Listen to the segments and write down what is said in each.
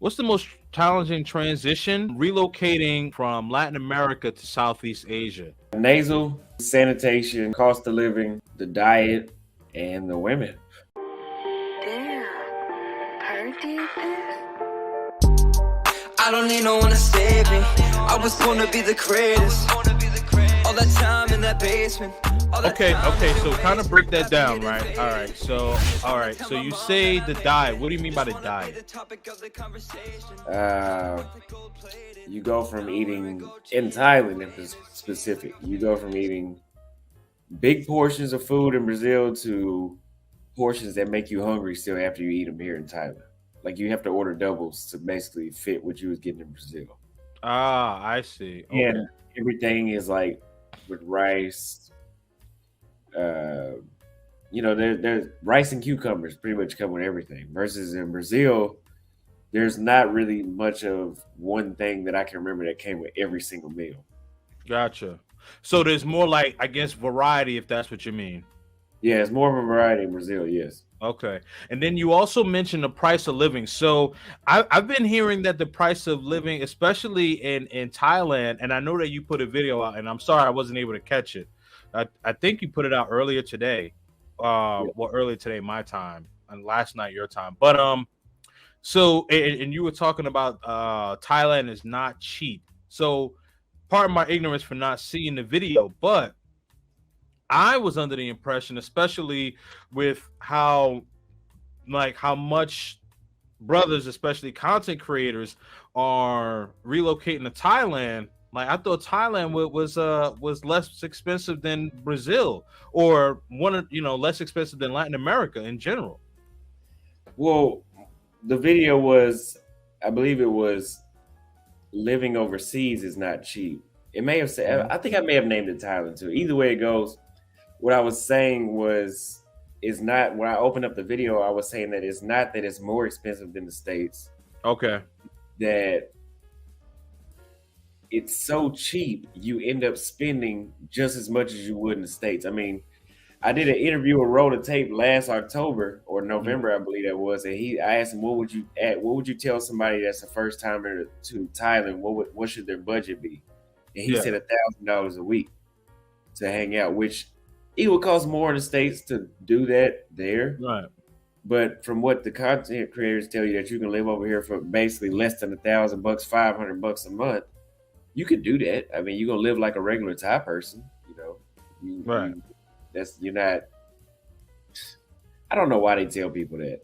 What's the most challenging transition relocating from Latin America to Southeast Asia? Nasal, sanitation, cost of living, the diet, and the women. Damn, party this? I don't need no one to save me. I was born to be the greatest. All that time in that basement. Okay, so kind of break that down, right? All right, so you say the diet. What do you mean by the diet? You go from eating, in Thailand in specific, you go from eating big portions of food in Brazil to portions that make you hungry still after you eat them here in Thailand. Like you have to order doubles to basically fit what you was getting in Brazil. Ah, I see. Okay. And everything is like with rice. There's rice and cucumbers pretty much come with everything. Versus in Brazil, there's not really much of one thing that I can remember that came with every single meal. Gotcha. So there's more like, I guess, variety, if that's what you mean. Yeah, it's more of a variety in Brazil, yes. Okay. And then you also mentioned the price of living. So I've been hearing that the price of living, especially in Thailand, and I know that you put a video out, and I'm sorry I wasn't able to catch it. I think you put it out earlier today. Earlier today, my time, and last night, your time. But so and you were talking about Thailand is not cheap. So part of my ignorance for not seeing the video, but I was under the impression, especially with how much brothers, especially content creators, are relocating to Thailand. Like I thought Thailand was less expensive than Brazil, or less expensive than Latin America in general. Well, the video was, I believe it was, living overseas is not cheap. It may have said, I think I may have named it Thailand too. Either way it goes, what I was saying is not, when I opened up the video, I was saying that it's not that it's more expensive than the States. Okay. That it's so cheap, you end up spending just as much as you would in the States. I mean, I did an interview with Roll the Tape last October or November, I believe that was, and I asked him, what would you tell somebody that's the first timer to Thailand? What should their budget be? And he said $1,000 a week to hang out, which it would cost more in the States to do that there. Right. But from what the content creators tell you, that you can live over here for basically less than $1,000, $500 a month. You could do that. I mean, you're gonna live like a regular Thai person, Right. You're not. I don't know why they tell people that,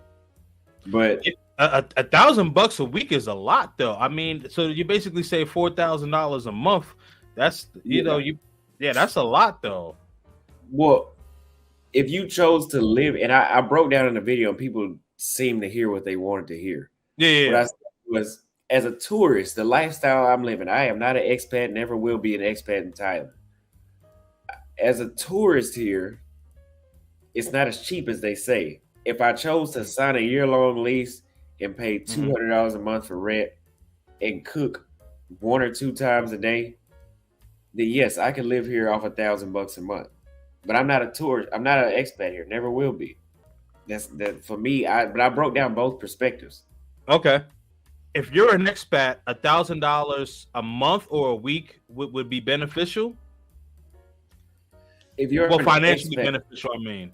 but $1,000 a week is a lot, though. I mean, so you basically say $4,000 a month. That's that's a lot, though. Well, if you chose to live, and I broke down in the video, and people seem to hear what they wanted to hear. Yeah. What I said was, as a tourist, the lifestyle I'm living, I am not an expat, never will be an expat in Thailand. As a tourist here, it's not as cheap as they say. If I chose to sign a year-long lease and pay $200 a month for rent and cook 1 or 2 times a day, then yes, I can live here off $1,000 a month. But I'm not a tourist. I'm not an expat here. Never will be. That's that for me. But I broke down both perspectives. Okay. If you're an expat, $1,000 a month or a week would be beneficial. If you're financially beneficial, I mean.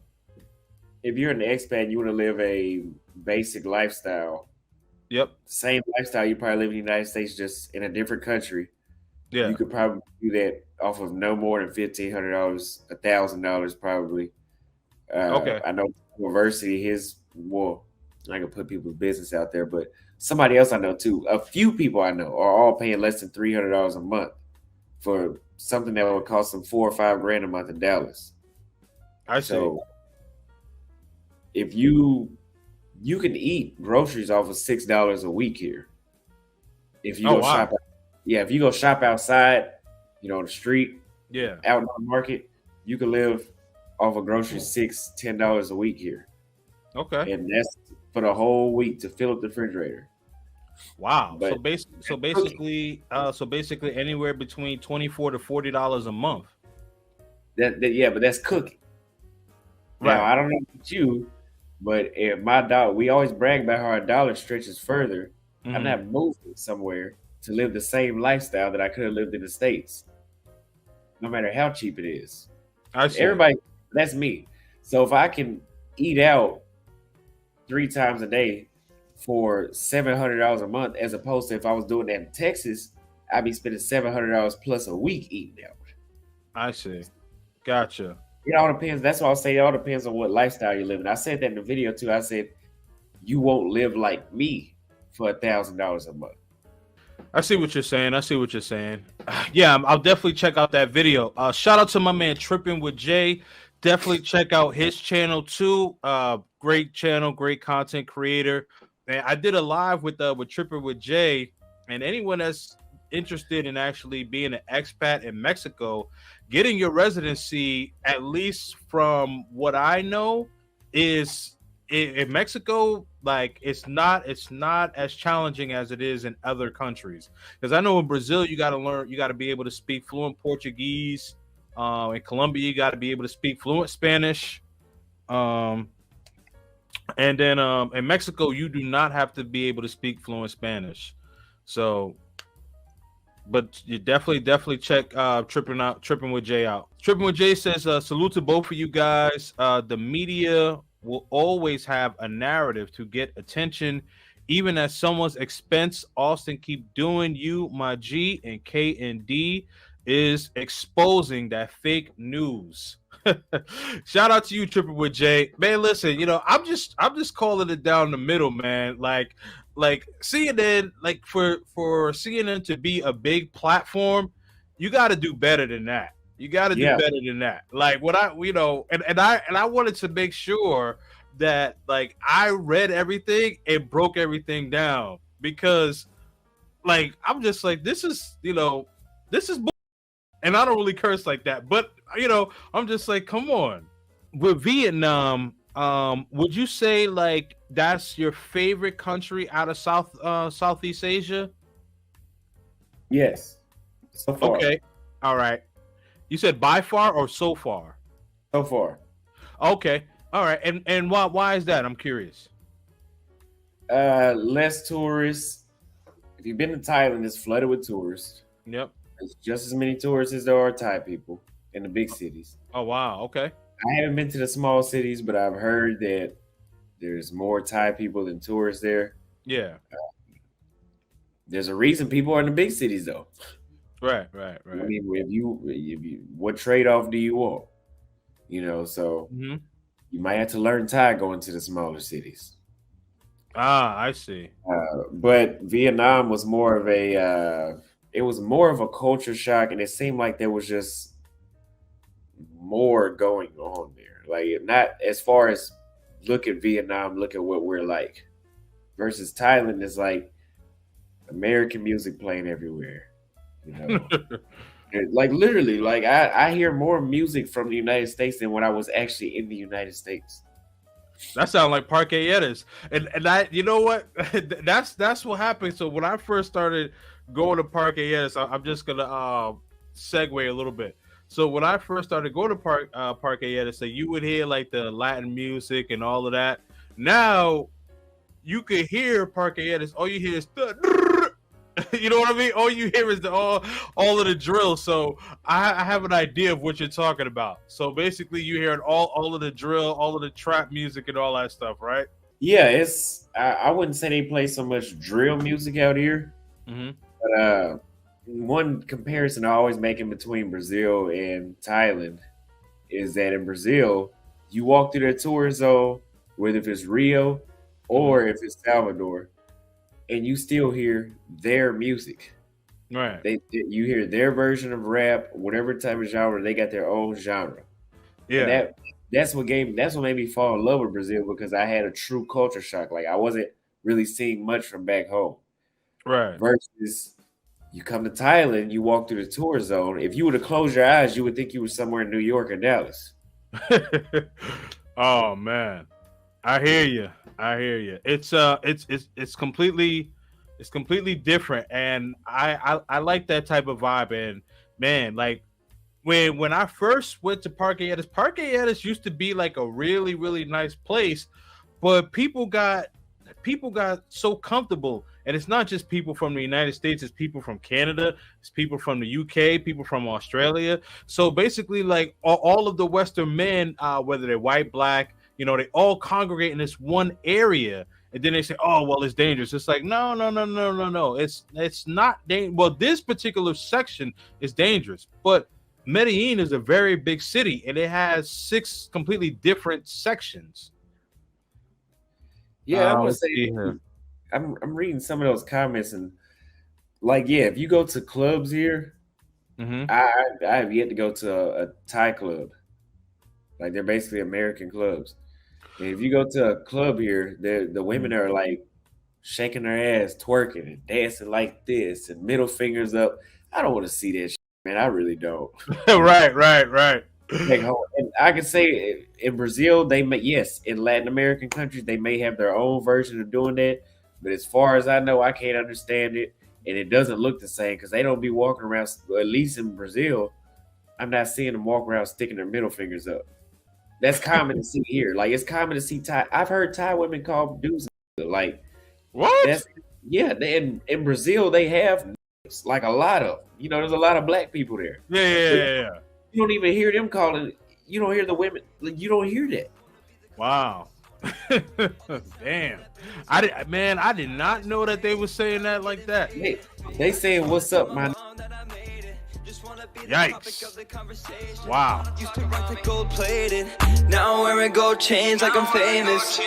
If you're an expat, you want to live a basic lifestyle. Yep. Same lifestyle you probably live in the United States, just in a different country. Yeah. You could probably do that off of no more than $1,500, $1,000 probably. Okay. I know University, I can put people's business out there, but somebody else I know too, a few people I know are all paying less than $300 a month for something that would cost them $4 or $5 grand a month in Dallas. I see. So if you can eat groceries off of $6 a week here. If you shop, if you go shop outside, on the street, out in the market, you can live off of groceries $6-10 a week here. Okay. And that's for the whole week to fill up the refrigerator. Wow. But so basically anywhere between $24 to $40 a month. But that's cooking. Right. Now I don't know about you, but if we always brag about how our dollar stretches further. I'm not moving somewhere to live the same lifestyle that I could have lived in the States, no matter how cheap it is. I see. Everybody, that's me. So if I can eat out 3 times a day for $700 a month, as opposed to if I was doing that in Texas, I'd be spending $700 plus a week eating out. I see. Gotcha. It all depends. That's why I say it all depends on what lifestyle you're living. I said that in the video too. I said you won't live like me for $1,000 a month. I see what you're saying. I see what you're saying. Yeah, I'll definitely check out that video. Shout out to my man Tripping with Jay. Definitely check out his channel too. Great channel, great content creator. And I did a live with Tripping with Jay, and anyone that's interested in actually being an expat in Mexico, getting your residency, at least from what I know, is in Mexico, like it's not as challenging as it is in other countries. Because I know in Brazil you got to be able to speak fluent Portuguese. In Colombia you got to be able to speak fluent Spanish. And then in Mexico you do not have to be able to speak fluent Spanish. So, but you definitely check Tripping with Jay out. Tripping with Jay says salute to both of you guys. The media will always have a narrative to get attention, even at someone's expense. Austin, keep doing you, my G, and K and D is exposing that fake news. Shout out to you, Tripping with Jay. Man, listen, I'm just calling it down the middle, man. Like CNN, like for CNN to be a big platform, you got to do better than that. You got to do better than that. Like what I wanted to make sure that like I read everything and broke everything down, because like I'm just like, this is bull. And I don't really curse like that, but I'm just like, come on. With Vietnam, would you say like that's your favorite country out of Southeast Asia? Yes. So far. Okay. All right. You said by far or so far? So far. Okay. All right. And why is that? I'm curious. Less tourists. If you've been to Thailand, it's flooded with tourists. Yep. There's just as many tourists as there are Thai people in the big cities. Oh wow. Okay. I haven't been to the small cities, but I've heard that there's more Thai people than tourists there. Yeah. There's a reason people are in the big cities, though. Right. I mean, if you what trade-off do you want? So you might have to learn Thai going to the smaller cities. Ah, I see. But Vietnam was more of a culture shock, and it seemed like there was just more going on there. Like, not as far as look at Vietnam, look at what we're like, versus Thailand is like American music playing everywhere. Like literally, like I hear more music from the United States than when I was actually in the United States. That sounds like Parqueyetas. And I, you know what? that's what happened. So when I first started going to Parqueyetas, I'm just gonna segue a little bit. So when I first started going to Parqueyetas, so you would hear like the Latin music and all of that. Now you could hear Parqueyetas. All you hear is you know what I mean? All you hear is all of the drill. So I have an idea of what you're talking about. So basically, you hear all of the drill, all of the trap music, and all that stuff, right? Yeah, I wouldn't say they play so much drill music out here, but one comparison I always make in between Brazil and Thailand is that in Brazil, you walk through their tourist zone, whether if it's Rio or if it's Salvador, and you still hear their music. Right. You hear their version of rap, whatever type of genre, they got their own genre. Yeah. And that's what made me fall in love with Brazil, because I had a true culture shock. Like, I wasn't really seeing much from back home. Right. Versus you come to Thailand, you walk through the tour zone. If you were to close your eyes, you would think you were somewhere in New York or Dallas. Oh man. I hear you. It's completely different, and I like that type of vibe. And man, like when I first went to Parqueyetas used to be like a really, really nice place, but people got people got so comfortable, and it's not just people from the United States, it's people from Canada, it's people from the UK, people from Australia. So basically, like all of the Western men, whether they're white, black, they all congregate in this one area, and then they say, "Oh, well, it's dangerous." It's like, no, no, no, no, no, no. It's not dangerous. Well, this particular section is dangerous, but Medellin is a very big city, and it has 6 completely different sections. Yeah, I'm gonna Let's say see here. I'm reading some of those comments and like, yeah, if you go to clubs here, Hmm. I have yet to go to a Thai club. Like they're basically American clubs. And if you go to a club here, the women are like shaking their ass, twerking and dancing like this and middle fingers up. I don't want to see that shit, man. I really don't. Right, right, right. Take home. And I can say in Brazil, they may, yes, in Latin American countries, they may have their own version of doing that. But as far as I know, I can't understand it. And it doesn't look the same because they don't be walking around, at least in Brazil, I'm not seeing them walk around sticking their middle fingers up. That's common to see here. Like it's common to see Thai. I've heard Thai women call dudes like What? that's yeah. In Brazil they have like a lot of there's a lot of black people there. Yeah, yeah, But yeah, yeah. you don't even hear them calling. You don't hear the women. Like, you don't hear that. Wow. Damn. I did not know that they were saying that like that. They saying what's up, my. Yikes. Wow. Used to rock the gold plated. Now I'm wearing gold chains like I'm famous.